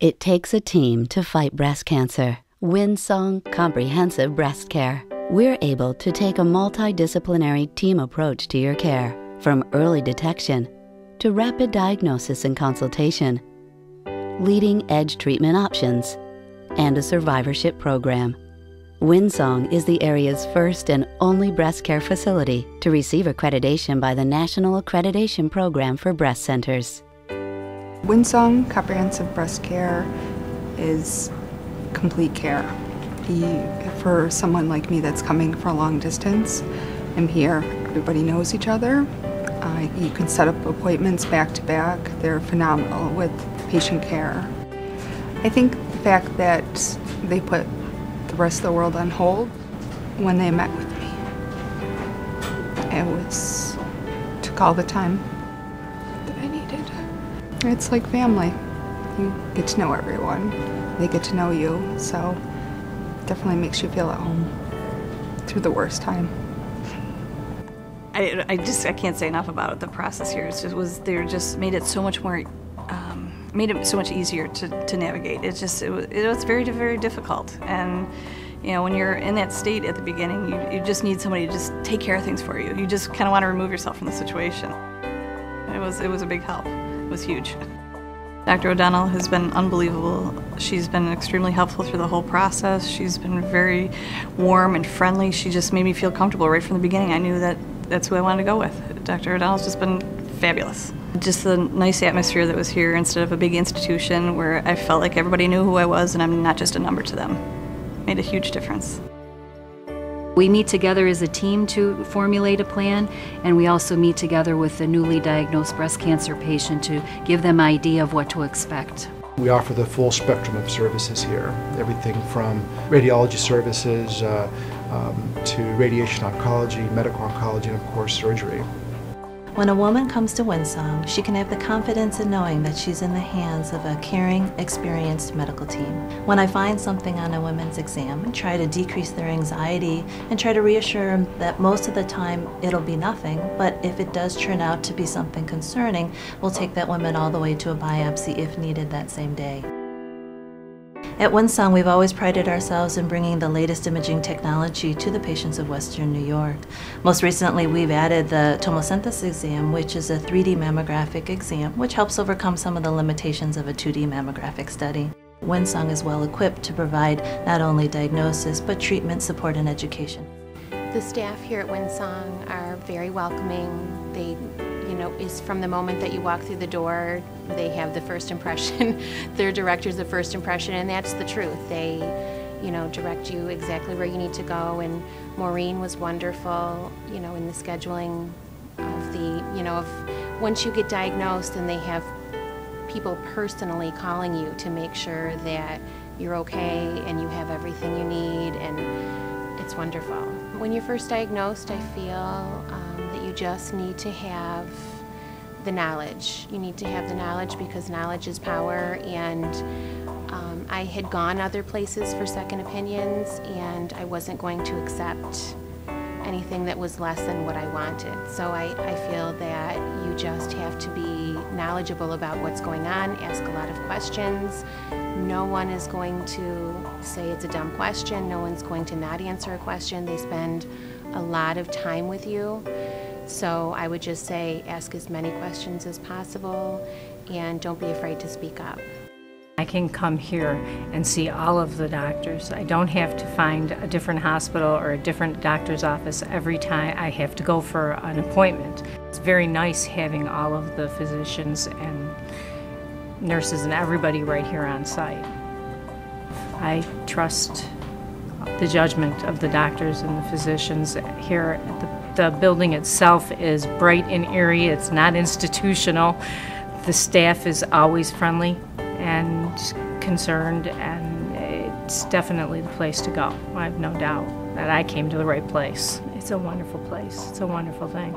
It takes a team to fight breast cancer. Winsong Comprehensive Breast Care. We're able to take a multidisciplinary team approach to your care, from early detection to rapid diagnosis and consultation, leading-edge treatment options, and a survivorship program. Winsong is the area's first and only breast care facility to receive accreditation by the National Accreditation Program for Breast Centers. Winsong Comprehensive Breast Care is complete care. For someone like me that's coming for a long distance, I'm here. Everybody knows each other. You can set up appointments back to back. They're phenomenal with patient care. I think the fact that they put the rest of the world on hold when they met with me, took all the time that I needed. It's like family. You get to know everyone. They get to know you, so it definitely makes you feel at home through the worst time. I can't say enough about it. The process here they just made it so much more, made it so much easier to navigate. It was very, very difficult. And you know, when you're in that state at the beginning, you just need somebody to just take care of things for you. You just kind of want to remove yourself from the situation. It was a big help. It was huge. Dr. O'Donnell has been unbelievable. She's been extremely helpful through the whole process. She's been very warm and friendly. She just made me feel comfortable right from the beginning. I knew that that's who I wanted to go with. Dr. O'Donnell's just been fabulous. Just the nice atmosphere that was here instead of a big institution where I felt like everybody knew who I was and I'm not just a number to them. Made a huge difference. We meet together as a team to formulate a plan, and we also meet together with the newly diagnosed breast cancer patient to give them an idea of what to expect. We offer the full spectrum of services here, everything from radiology services to radiation oncology, medical oncology, and of course surgery. When a woman comes to Winsong, she can have the confidence in knowing that she's in the hands of a caring, experienced medical team. When I find something on a women's exam, I try to decrease their anxiety and try to reassure them that most of the time it'll be nothing, but if it does turn out to be something concerning, we'll take that woman all the way to a biopsy if needed that same day. At Winsong, we've always prided ourselves in bringing the latest imaging technology to the patients of Western New York. Most recently, we've added the tomosynthesis exam, which is a 3D mammographic exam, which helps overcome some of the limitations of a 2D mammographic study. Winsong is well equipped to provide not only diagnosis, but treatment, support, and education. The staff here at Winsong are very welcoming. They, is from the moment that you walk through the door, they have the first impression. Their director's the first impression, and that's the truth. They, direct you exactly where you need to go, and Maureen was wonderful, in the scheduling of once you get diagnosed and they have people personally calling you to make sure that you're okay and you have everything you need, and it's wonderful. When you're first diagnosed, I feel that you just need to have the knowledge. You need to have the knowledge because knowledge is power, and I had gone other places for second opinions, and I wasn't going to accept anything that was less than what I wanted. So I feel that you just have to be knowledgeable about what's going on, ask a lot of questions. No one is going to say it's a dumb question. No one's going to not answer a question. They spend a lot of time with you. So I would just say ask as many questions as possible and don't be afraid to speak up. I can come here and see all of the doctors. I don't have to find a different hospital or a different doctor's office every time I have to go for an appointment. It's very nice having all of the physicians and nurses and everybody right here on site. I trust the judgment of the doctors and the physicians here. The building itself is bright and airy. It's not institutional. The staff is always friendly and concerned, and it's definitely the place to go. I have no doubt that I came to the right place. It's a wonderful place. It's a wonderful thing.